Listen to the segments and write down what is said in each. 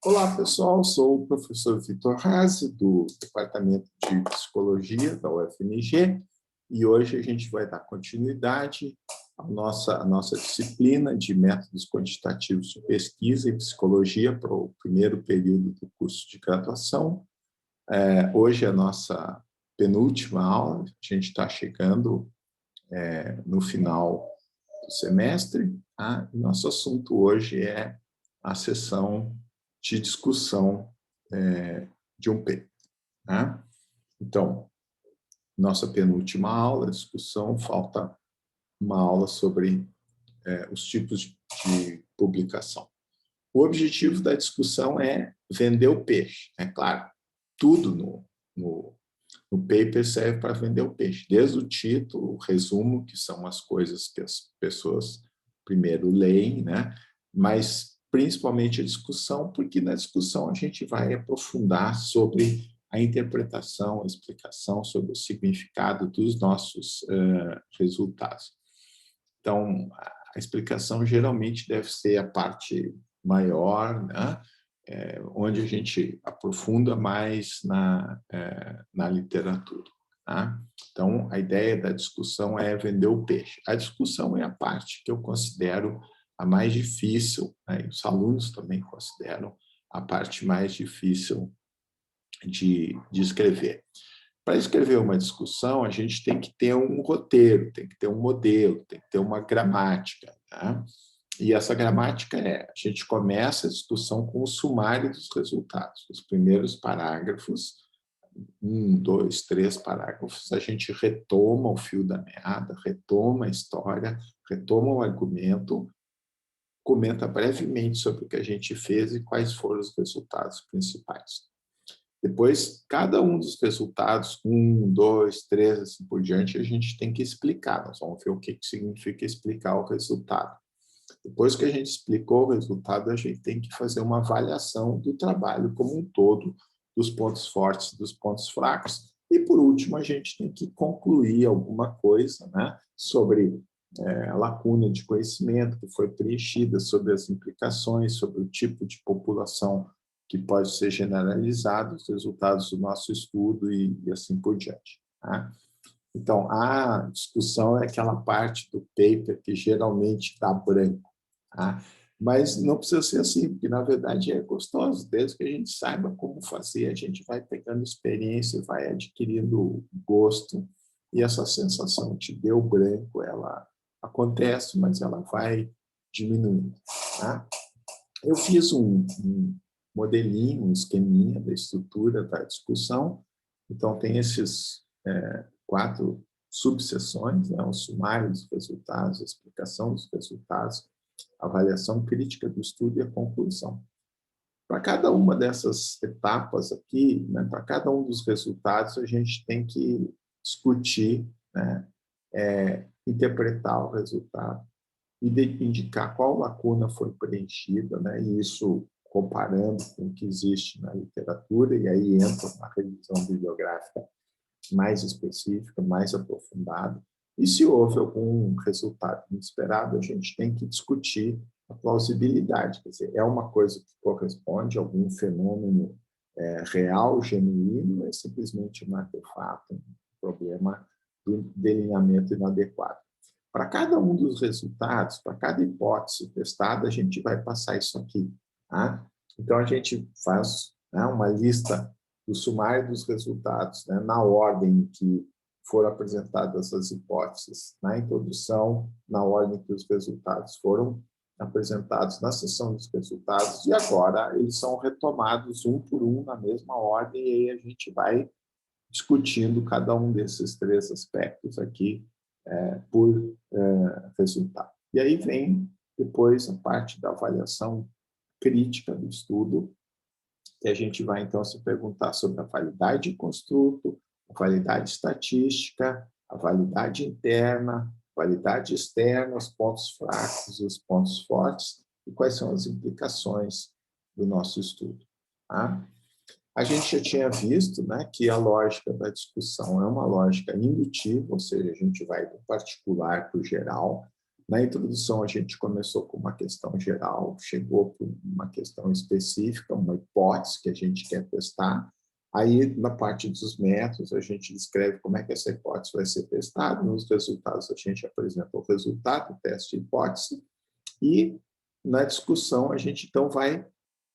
Olá, pessoal. Sou o professor Vitor Razzi, do Departamento de Psicologia da UFMG, e hoje a gente vai dar continuidade à nossa disciplina de métodos quantitativos de pesquisa em psicologia para o primeiro período do curso de graduação. Hoje é a nossa penúltima aula, a gente está chegando no final do semestre, tá? E nosso assunto hoje é a sessão de discussão de um paper, né? Então, nossa penúltima aula, discussão, falta uma aula sobre os tipos de publicação. O objetivo da discussão é vender o peixe, é claro. Tudo no paper serve para vender o peixe, desde o título, o resumo, que são as coisas que as pessoas primeiro leem, né? Mas principalmente a discussão, porque na discussão a gente vai aprofundar sobre a interpretação, a explicação sobre o significado dos nossos resultados. Então, a explicação geralmente deve ser a parte maior, né? Onde a gente aprofunda mais na literatura. Tá? Então, a ideia da discussão é vender o peixe. A discussão é a parte que eu considero a mais difícil, né? E os alunos também consideram a parte mais difícil de escrever. Para escrever uma discussão, a gente tem que ter um roteiro, tem que ter um modelo, tem que ter uma gramática. Tá? E essa gramática a gente começa a discussão com o sumário dos resultados. Os primeiros parágrafos, 1, 2, 3 parágrafos, a gente retoma o fio da meada, retoma a história, retoma o argumento, comenta brevemente sobre o que a gente fez e quais foram os resultados principais. Depois, cada um dos resultados, 1, 2, 3, assim por diante, a gente tem que explicar. Nós vamos ver o que significa explicar o resultado. Depois que a gente explicou o resultado, a gente tem que fazer uma avaliação do trabalho como um todo, dos pontos fortes e dos pontos fracos. E, por último, a gente tem que concluir alguma coisa, né, sobre a lacuna de conhecimento que foi preenchida, sobre as implicações, sobre o tipo de população que pode ser generalizado, os resultados do nosso estudo e assim por diante. Tá? Então, a discussão é aquela parte do paper que geralmente está branco. Tá? Mas não precisa ser assim, porque, na verdade, é gostoso. Desde que a gente saiba como fazer, a gente vai pegando experiência, vai adquirindo gosto. E essa sensação de deu branco, ela acontece, mas ela vai diminuindo. Tá? Eu fiz um modelinho, um esqueminha da estrutura da discussão. Então, tem esses 4 subseções, né? O sumário dos resultados, a explicação dos resultados, a avaliação crítica do estudo e a conclusão. Para cada uma dessas etapas aqui, né, para cada um dos resultados, a gente tem que discutir, né, interpretar o resultado e indicar qual lacuna foi preenchida, né, e isso comparando com o que existe na literatura, e aí entra uma revisão bibliográfica mais específica, mais aprofundada. E se houve algum resultado inesperado, a gente tem que discutir a plausibilidade, quer dizer, é uma coisa que corresponde a algum fenômeno real, genuíno, é simplesmente um artefato, um problema do delineamento inadequado. Para cada um dos resultados, para cada hipótese testada, a gente vai passar isso aqui. Tá? Então, a gente faz, né, uma lista do sumário dos resultados, né, na ordem que foram apresentadas as hipóteses, na introdução, na ordem que os resultados foram apresentados na sessão dos resultados, e agora eles são retomados um por um na mesma ordem, e aí a gente vai discutindo cada um desses 3 aspectos aqui por resultado. E aí vem depois a parte da avaliação crítica do estudo, que a gente vai, então, se perguntar sobre a validade de construto, a validade estatística, a validade interna, a validade externa, os pontos fracos e os pontos fortes, e quais são as implicações do nosso estudo. Tá? A gente já tinha visto, né, que a lógica da discussão é uma lógica indutiva, ou seja, a gente vai do particular para o geral, Na introdução, a gente começou com uma questão geral, chegou para uma questão específica, uma hipótese que a gente quer testar. Aí, na parte dos métodos, a gente descreve como é que essa hipótese vai ser testada. Nos resultados, a gente apresenta o resultado do teste de hipótese. E, na discussão, a gente, então, vai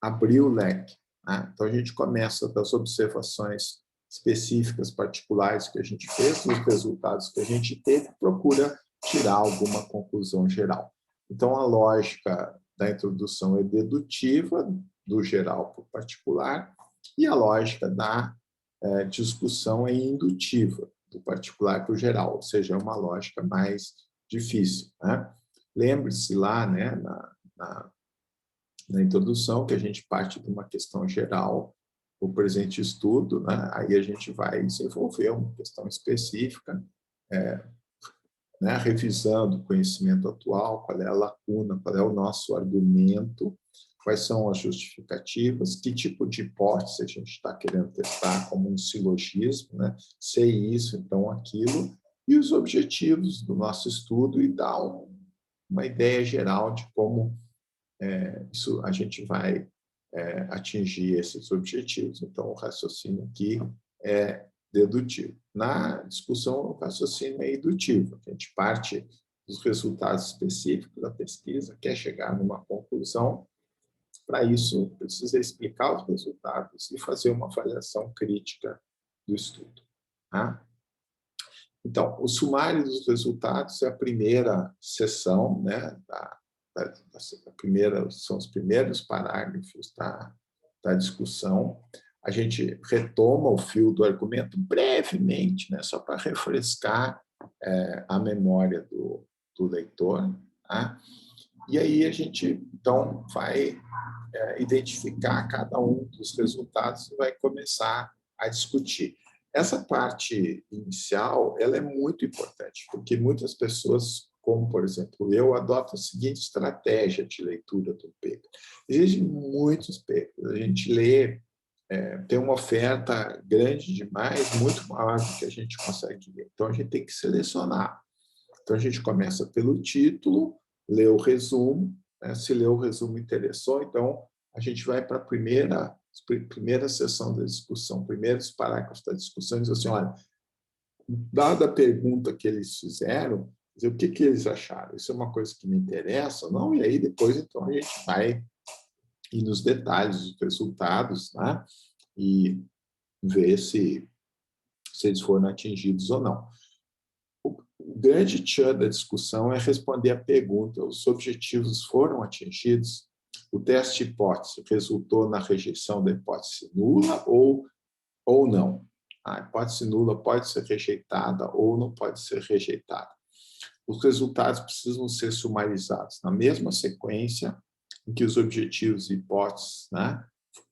abrir o leque, né? Então, a gente começa das observações específicas, particulares que a gente fez, dos resultados que a gente teve, procura tirar alguma conclusão geral. Então, a lógica da introdução é dedutiva, do geral para o particular, e a lógica da discussão é indutiva, do particular para o geral, ou seja, é uma lógica mais difícil, né? Lembre-se lá, né, na introdução, que a gente parte de uma questão geral, o presente estudo, né? Aí a gente vai desenvolver uma questão específica, né, revisando o conhecimento atual, qual é a lacuna, qual é o nosso argumento, quais são as justificativas, que tipo de hipótese a gente está querendo testar, como um silogismo, né? Sei isso, então aquilo, e os objetivos do nosso estudo, e dar uma ideia geral de como isso a gente vai atingir esses objetivos. Então, o raciocínio aqui é dedutivo. Na discussão, o raciocínio é indutivo. A gente parte dos resultados específicos da pesquisa, quer chegar numa conclusão. Para isso, precisa explicar os resultados e fazer uma avaliação crítica do estudo. Tá? Então, o sumário dos resultados é a primeira seção, né, são os primeiros parágrafos da discussão. A gente retoma o fio do argumento brevemente, né, só para refrescar a memória do leitor. Tá? E aí a gente, então, vai identificar cada um dos resultados e vai começar a discutir. Essa parte inicial, ela é muito importante, porque muitas pessoas, como, por exemplo, eu, adotam a seguinte estratégia de leitura do paper. Existem muitos papers, a gente lê, tem uma oferta grande demais, muito maior do que a gente consegue ler. Então, a gente tem que selecionar. Então, a gente começa pelo título, lê o resumo, né? Se lê o resumo interessou, então a gente vai para a primeira sessão da discussão, primeiros parágrafos da discussão, e diz assim, olha, dada a pergunta que eles fizeram, dizer, o que eles acharam? Isso é uma coisa que me interessa ou não? E aí depois, então, a gente vai ir nos detalhes dos resultados, né? E ver se eles foram atingidos ou não. O grande tchan da discussão é responder a pergunta: os objetivos foram atingidos? O teste de hipótese resultou na rejeição da hipótese nula ou não? A hipótese nula pode ser rejeitada ou não pode ser rejeitada. Os resultados precisam ser sumarizados na mesma sequência em que os objetivos e hipóteses, né,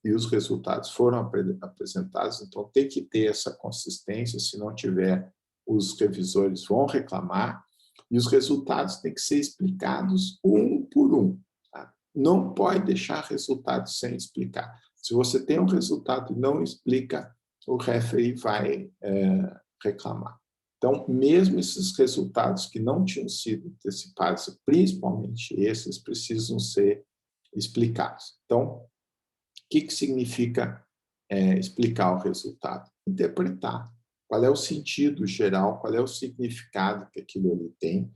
e os resultados foram apresentados, então tem que ter essa consistência. Se não tiver, os revisores vão reclamar, e os resultados têm que ser explicados um por um. Tá? Não pode deixar resultados sem explicar. Se você tem um resultado e não explica, o referee vai reclamar. Então, mesmo esses resultados que não tinham sido antecipados, principalmente esses, precisam ser explicados. Então, o que significa explicar o resultado? Interpretar. Qual é o sentido geral, qual é o significado que aquilo ali tem.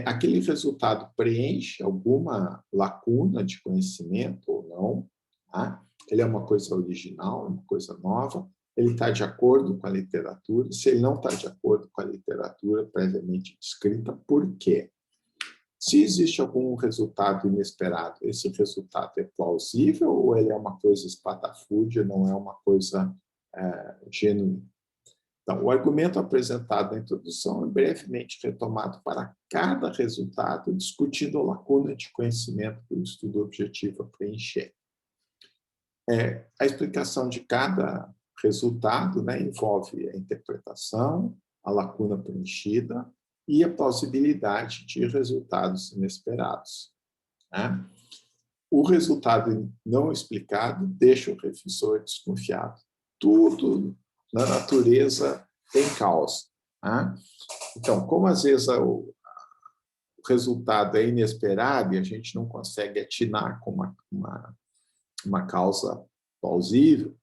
Aquele resultado preenche alguma lacuna de conhecimento ou não. Tá? Ele é uma coisa original, uma coisa nova. Ele está de acordo com a literatura. Se ele não está de acordo com a literatura previamente descrita, por quê? Se existe algum resultado inesperado, esse resultado é plausível ou ele é uma coisa espatafúrdia, não é uma coisa genuína? Então, o argumento apresentado na introdução é brevemente retomado para cada resultado, discutindo a lacuna de conhecimento que o estudo objetivo a preencher. A explicação de cada resultado, né, envolve a interpretação, a lacuna preenchida e a plausibilidade de resultados inesperados. Né? O resultado não explicado deixa o revisor desconfiado. Tudo na natureza tem causa. Né? Então, como às vezes o resultado é inesperado e a gente não consegue atinar com uma causa plausível,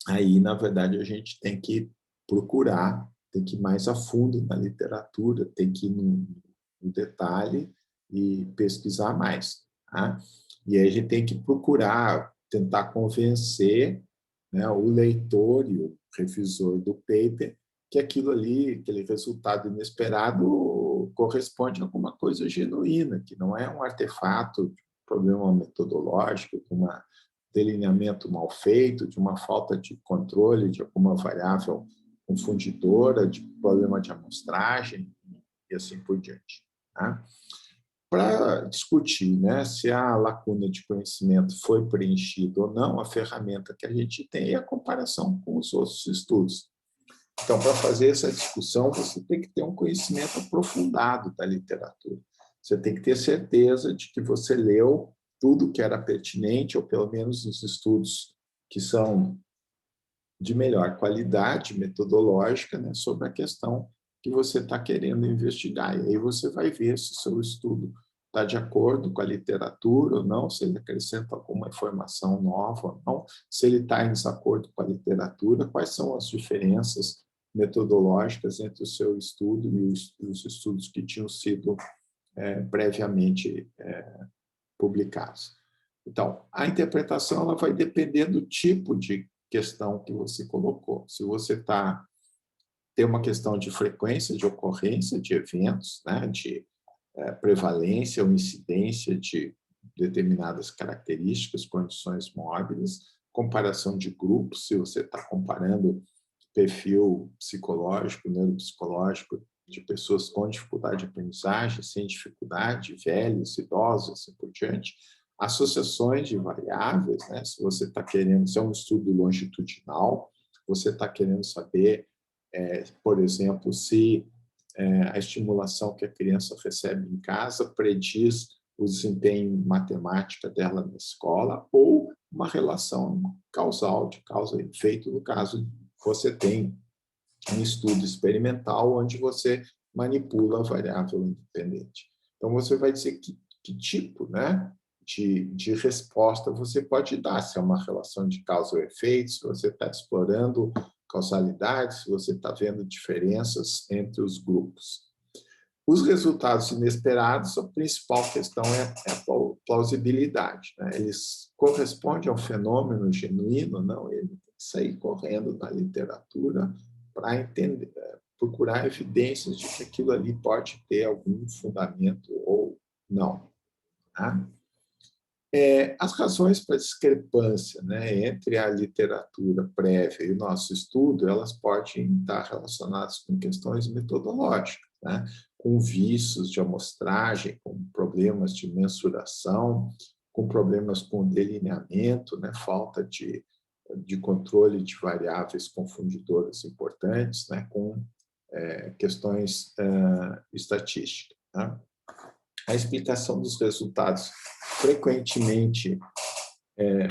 aí, na verdade, a gente tem que procurar, tem que ir mais a fundo na literatura, tem que ir no detalhe e pesquisar mais. Tá? E aí a gente tem que procurar, tentar convencer, né, o leitor e o revisor do paper que aquilo ali, aquele resultado inesperado, corresponde a alguma coisa genuína, que não é um artefato de problema metodológico, de um delineamento mal feito, de uma falta de controle de alguma variável confundidora, de problema de amostragem e assim por diante. Tá? Para discutir, né, se a lacuna de conhecimento foi preenchida ou não, a ferramenta que a gente tem é a comparação com os outros estudos. Então, para fazer essa discussão, você tem que ter um conhecimento aprofundado da literatura. Você tem que ter certeza de que você leu tudo que era pertinente, ou pelo menos os estudos que são de melhor qualidade metodológica, né, sobre a questão que você está querendo investigar. E aí você vai ver se o seu estudo está de acordo com a literatura ou não, se ele acrescenta alguma informação nova ou não, se ele está em desacordo com a literatura, quais são as diferenças metodológicas entre o seu estudo e os estudos que tinham sido previamente publicados. Então, a interpretação ela vai depender do tipo de questão que você colocou. Se você tem uma questão de frequência de ocorrência de eventos, né, de prevalência ou incidência de determinadas características, condições móveis, comparação de grupos, se você está comparando perfil psicológico, neuropsicológico de pessoas com dificuldade de aprendizagem, sem dificuldade, velhos, idosos, assim por diante, associações de variáveis, né? Se você está querendo, se é um estudo longitudinal, você está querendo saber, por exemplo, se a estimulação que a criança recebe em casa prediz o desempenho em matemática dela na escola, ou uma relação causal, de causa e efeito, no caso, você tem um estudo experimental onde você manipula a variável independente. Então, você vai dizer que tipo, né, de resposta você pode dar, se é uma relação de causa ou efeito, se você está explorando causalidade, se você está vendo diferenças entre os grupos. Os resultados inesperados, a principal questão é a plausibilidade. Né? Eles correspondem a um fenômeno genuíno? Não, ele tem que sair correndo na literatura para entender, procurar evidências de que aquilo ali pode ter algum fundamento ou não. Tá? As razões para a discrepância, né, entre a literatura prévia e o nosso estudo, elas podem estar relacionadas com questões metodológicas, né, com vícios de amostragem, com problemas de mensuração, com problemas com delineamento, né, falta de controle de variáveis confundidoras importantes, né, com questões estatísticas. Né? A explicação dos resultados frequentemente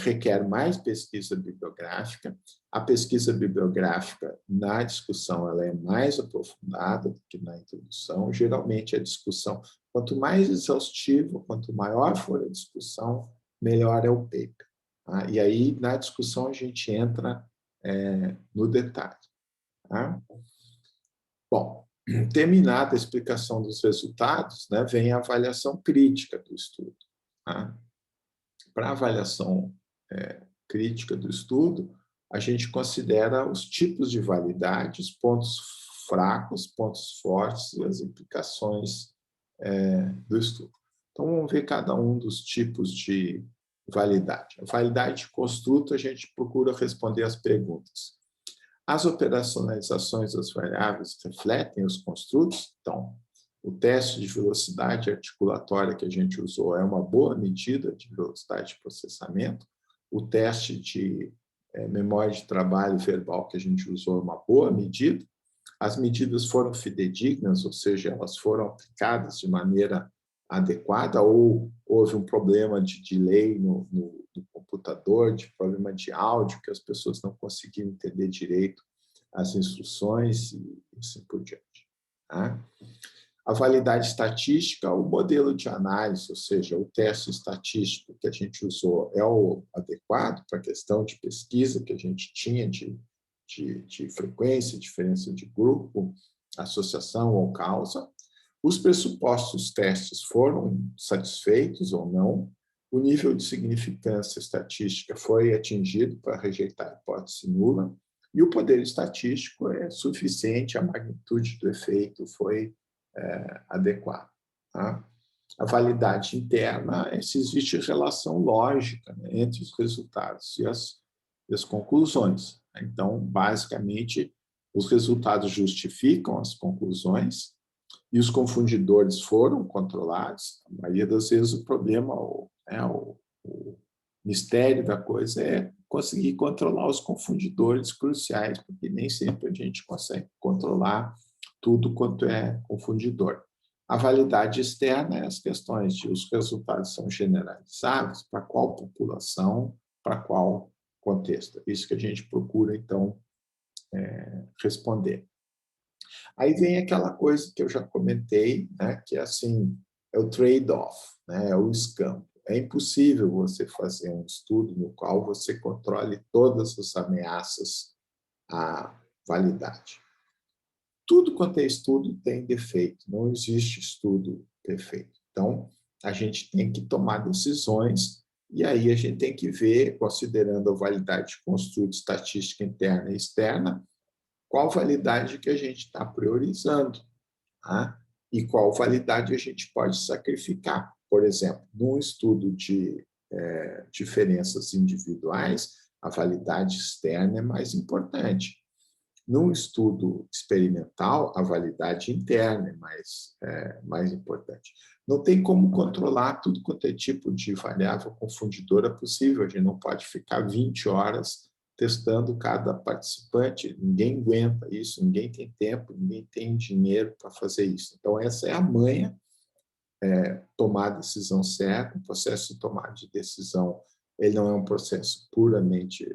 requer mais pesquisa bibliográfica. A pesquisa bibliográfica na discussão ela é mais aprofundada do que na introdução. Geralmente, a discussão, quanto mais exaustiva, quanto maior for a discussão, melhor é o paper. Tá? E aí, na discussão, a gente entra no detalhe. Tá? Bom, terminada a explicação dos resultados, né, vem a avaliação crítica do estudo. Tá? Para a avaliação crítica do estudo, a gente considera os tipos de validade, os pontos fracos, pontos fortes e as implicações do estudo. Então, vamos ver cada um dos tipos de validade. A validade de construto, a gente procura responder as perguntas. As operacionalizações das variáveis refletem os construtos? Então, o teste de velocidade articulatória que a gente usou é uma boa medida de velocidade de processamento. O teste de memória de trabalho verbal que a gente usou é uma boa medida. As medidas foram fidedignas, ou seja, elas foram aplicadas de maneira adequada, ou houve um problema de delay no computador, de problema de áudio, que as pessoas não conseguiam entender direito as instruções e assim por diante. Tá? A validade estatística, o modelo de análise, ou seja, o teste estatístico que a gente usou é o adequado para a questão de pesquisa que a gente tinha de frequência, diferença de grupo, associação ou causa. Os pressupostos dos testes foram satisfeitos ou não. O nível de significância estatística foi atingido para rejeitar a hipótese nula. E o poder estatístico é suficiente, a magnitude do efeito foi adequada. Tá? A validade interna é se existe relação lógica, né, entre os resultados e as conclusões. Então, basicamente, os resultados justificam as conclusões e os confundidores foram controlados. A maioria das vezes o problema, o mistério da coisa é conseguir controlar os confundidores cruciais, porque nem sempre a gente consegue controlar tudo quanto é confundidor. A validade externa é as questões de os resultados são generalizáveis para qual população, para qual contexto. Isso que a gente procura, então, responder. Aí vem aquela coisa que eu já comentei, né, que é assim, é o trade-off, né, é o escampo. É impossível você fazer um estudo no qual você controle todas as ameaças à validade. Tudo quanto é estudo tem defeito, não existe estudo perfeito. Então, a gente tem que tomar decisões e aí a gente tem que ver, considerando a validade de construto estatística interna e externa, qual validade que a gente está priorizando, tá? E qual validade a gente pode sacrificar. Por exemplo, num estudo de diferenças individuais, a validade externa é mais importante. Num estudo experimental, a validade interna é mais importante. Não tem como controlar tudo quanto é tipo de variável confundidora possível. A gente não pode ficar 20 horas testando cada participante. Ninguém aguenta isso, ninguém tem tempo, ninguém tem dinheiro para fazer isso. Então, essa é a manha, tomar a decisão certa. O processo de tomada de decisão ele não é um processo puramente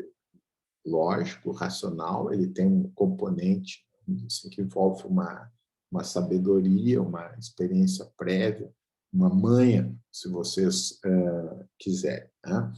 lógico, racional, ele tem um componente assim, que envolve uma sabedoria, uma experiência prévia, uma manha, se vocês quiserem. Né?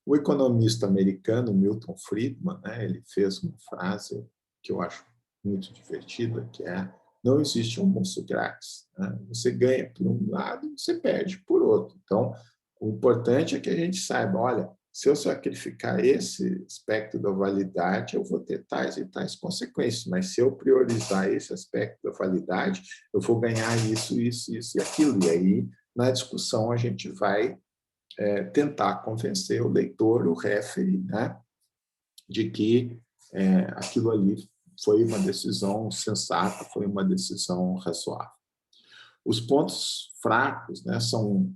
O economista americano Milton Friedman, né, ele fez uma frase que eu acho muito divertida, que é: não existe almoço grátis. Né? Você ganha por um lado, você perde por outro. Então, o importante é que a gente saiba, olha, se eu sacrificar esse aspecto da validade, eu vou ter tais e tais consequências, mas se eu priorizar esse aspecto da validade, eu vou ganhar isso, isso, isso e aquilo. E aí, na discussão, a gente vai tentar convencer o leitor, o referee, né, de que aquilo ali foi uma decisão sensata, foi uma decisão razoável. Os pontos fracos, né,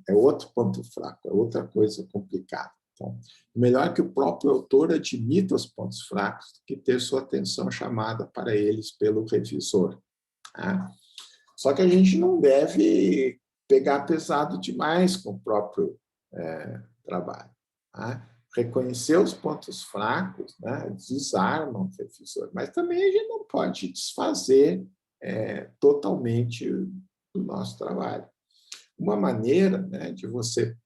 é outro ponto fraco, é outra coisa complicada. Então, melhor que o próprio autor admita os pontos fracos do que ter sua atenção chamada para eles pelo revisor. Tá? Só que a gente não deve pegar pesado demais com o próprio trabalho. Tá? Reconhecer os pontos fracos, né, desarma o revisor, mas também a gente não pode desfazer totalmente do nosso trabalho. Uma maneira, né, de você,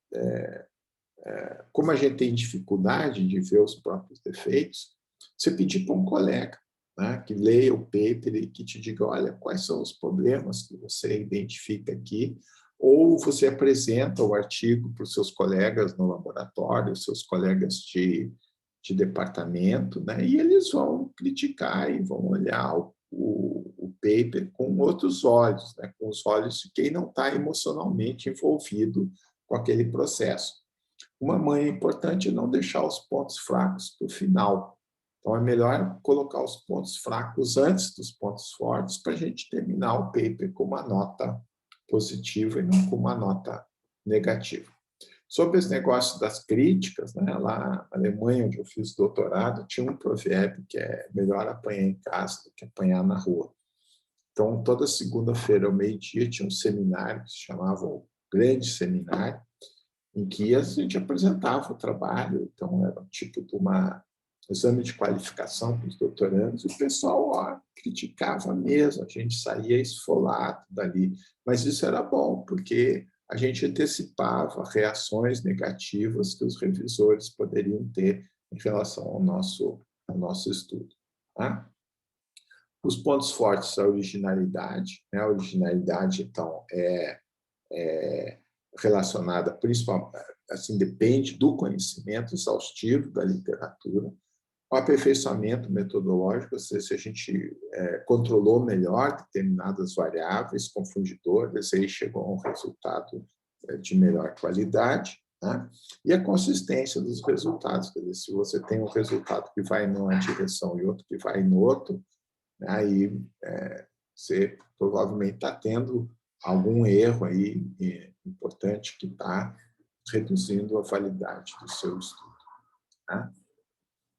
como a gente tem dificuldade de ver os próprios defeitos, você pedir para um colega, né, que leia o paper e que te diga, olha, quais são os problemas que você identifica aqui, ou você apresenta o artigo para os seus colegas no laboratório, seus colegas de departamento, né, e eles vão criticar e vão olhar o paper com outros olhos, né, com os olhos de quem não está emocionalmente envolvido com aquele processo. Uma manha importante é não deixar os pontos fracos para o final. Então, é melhor colocar os pontos fracos antes dos pontos fortes para a gente terminar o paper com uma nota positiva e não com uma nota negativa. Sobre esse negócio das críticas, né, lá na Alemanha, onde eu fiz doutorado, tinha um provérbio que é melhor apanhar em casa do que apanhar na rua. Então, toda segunda-feira, ao meio-dia, tinha um seminário que se chamava o Grande Seminário, em que a gente apresentava o trabalho. Então, era um tipo de uma exame de qualificação para os doutorandos, e o pessoal criticava mesmo, a gente saía esfolado dali. Mas isso era bom, porque a gente antecipava reações negativas que os revisores poderiam ter em relação ao nosso estudo. Tá? Os pontos fortes da originalidade. Né? A originalidade, então, é relacionada, principalmente, assim, depende do conhecimento exaustivo da literatura. O aperfeiçoamento metodológico, ou seja, se a gente controlou melhor determinadas variáveis confundidoras, aí chegou a um resultado de melhor qualidade, né? E a consistência dos resultados, quer dizer, se você tem um resultado que vai numa direção e outro que vai no outro, aí você provavelmente está tendo algum erro aí importante que está reduzindo a validade do seu estudo. Tá?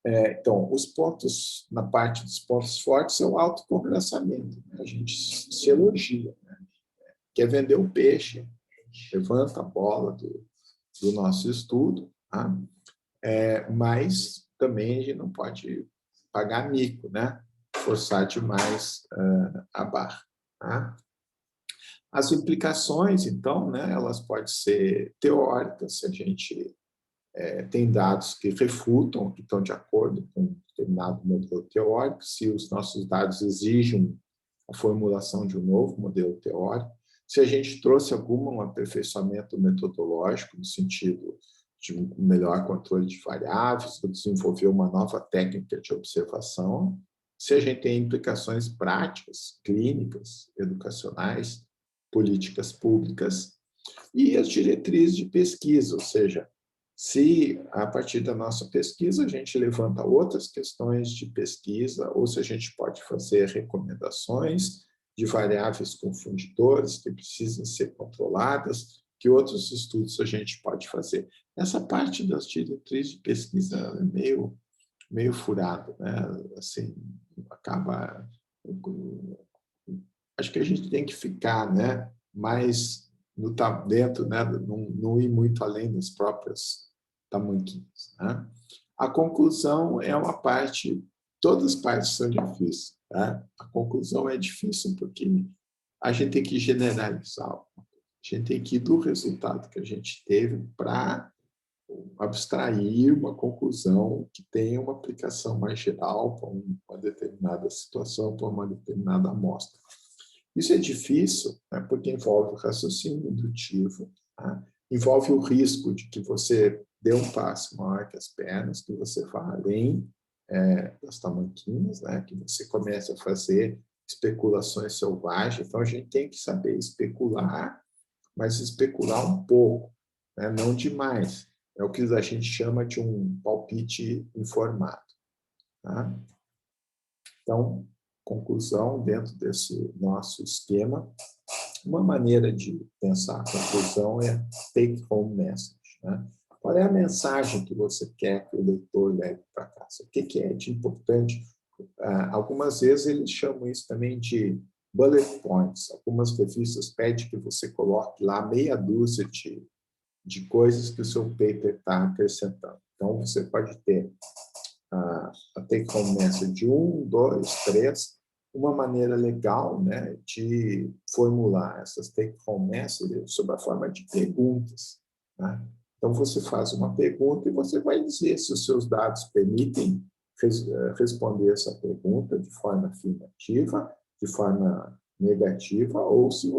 Então, os pontos, na parte dos pontos fortes, é o autocongressamento. Né? A gente se elogia, né? Quer vender o peixe, levanta a bola do nosso estudo, tá? Mas também a gente não pode pagar mico, né? Forçar demais a barra. Tá? As implicações, então, né, elas podem ser teóricas, se a gente tem dados que refutam, que estão de acordo com um determinado modelo teórico, se os nossos dados exigem a formulação de um novo modelo teórico, se a gente trouxe algum aperfeiçoamento metodológico, no sentido de um melhor controle de variáveis, ou desenvolver uma nova técnica de observação, se a gente tem implicações práticas, clínicas, educacionais, políticas públicas, e as diretrizes de pesquisa, ou seja, se a partir da nossa pesquisa a gente levanta outras questões de pesquisa, ou se a gente pode fazer recomendações de variáveis confundidoras que precisam ser controladas, que outros estudos a gente pode fazer. Essa parte das diretrizes de pesquisa é meio furada, né? Assim, acaba... Acho que a gente tem que ficar, né, mais dentro, né, não ir muito além das próprias tamanquinhas. Né? A conclusão é uma parte, todas as partes são difíceis. Tá? A conclusão é difícil porque a gente tem que generalizar. A gente tem que ir do resultado que a gente teve para abstrair uma conclusão que tenha uma aplicação mais geral para uma determinada situação, para uma determinada amostra. Isso é difícil, né, porque envolve o raciocínio indutivo, tá? Envolve o risco de que você dê um passo maior que as pernas, que você vá além das tamanquinhas, né, que você comece a fazer especulações selvagens. Então, a gente tem que saber especular, mas especular um pouco, né, não demais. É o que a gente chama de um palpite informado. Tá? Então, conclusão, dentro desse nosso esquema, uma maneira de pensar a conclusão é take-home message. Né? Qual é a mensagem que você quer que o leitor leve para casa? O que é de importante? Algumas vezes eles chamam isso também de bullet points. Algumas revistas pedem que você coloque lá meia dúzia de coisas que o seu paper está acrescentando. Então, você pode ter a take-home message de 1, 2, 3, uma maneira legal, né, de formular essas take-home messages sob a forma de perguntas. Né? Então, você faz uma pergunta e você vai dizer se os seus dados permitem responder essa pergunta de forma afirmativa, de forma negativa, ou se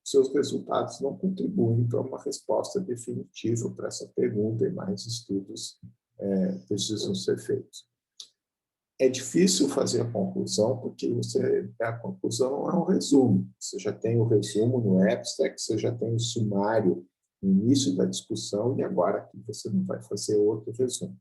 seus resultados não contribuem para uma resposta definitiva para essa pergunta e mais estudos precisam ser feitos. É difícil fazer a conclusão, porque a conclusão não é um resumo. Você já tem o resumo no abstract, você já tem o sumário no início da discussão, e agora que você não vai fazer outro resumo.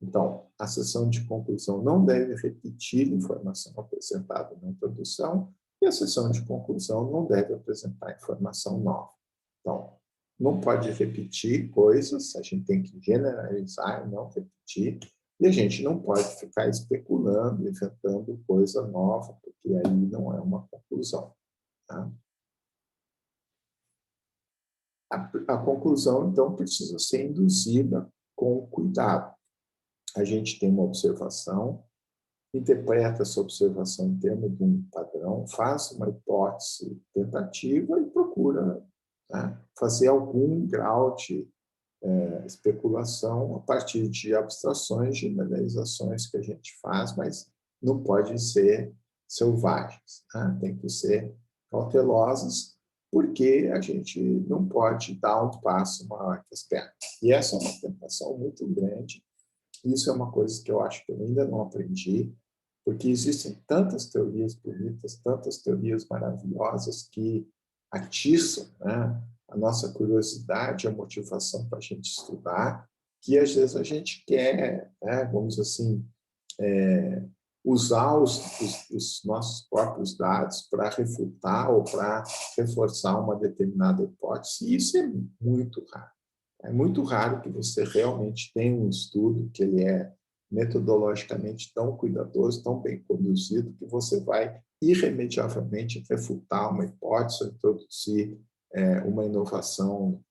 Então, a sessão de conclusão não deve repetir informação apresentada na introdução, e a sessão de conclusão não deve apresentar informação nova. Então, não pode repetir coisas, a gente tem que generalizar e não repetir, e a gente não pode ficar especulando, inventando coisa nova, porque aí não é uma conclusão. Tá? A conclusão, então, precisa ser induzida com cuidado. a gente tem uma observação, interpreta essa observação em termos de um padrão, faz uma hipótese tentativa e procura, né, fazer algum grau de especulação a partir de abstrações, generalizações que a gente faz, mas não pode ser selvagens, né? Tem que ser cautelosas, porque a gente não pode dar um passo maior que as pernas. E essa é uma tentação muito grande. Isso é uma coisa que eu acho que eu ainda não aprendi, porque existem tantas teorias bonitas, tantas teorias maravilhosas que atiçam, né, a nossa curiosidade, a motivação para a gente estudar, que às vezes a gente quer, né, vamos dizer assim, usar os nossos próprios dados para refutar ou para reforçar uma determinada hipótese, e isso é muito raro. É muito raro que você realmente tenha um estudo que ele é metodologicamente tão cuidadoso, tão bem conduzido, que você vai irremediavelmente refutar uma hipótese, introduzir uma inovação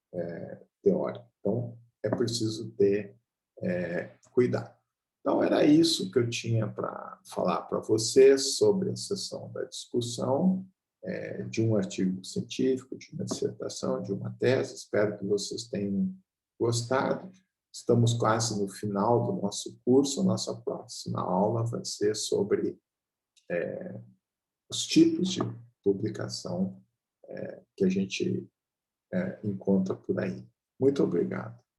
teórica. Então, é preciso ter cuidado. Então, era isso que eu tinha para falar para vocês sobre a sessão da discussão de um artigo científico, de uma dissertação, de uma tese. Espero que vocês tenham gostado. Estamos quase no final do nosso curso. A nossa próxima aula vai ser sobre os tipos de publicação que a gente encontra por aí. Muito obrigado.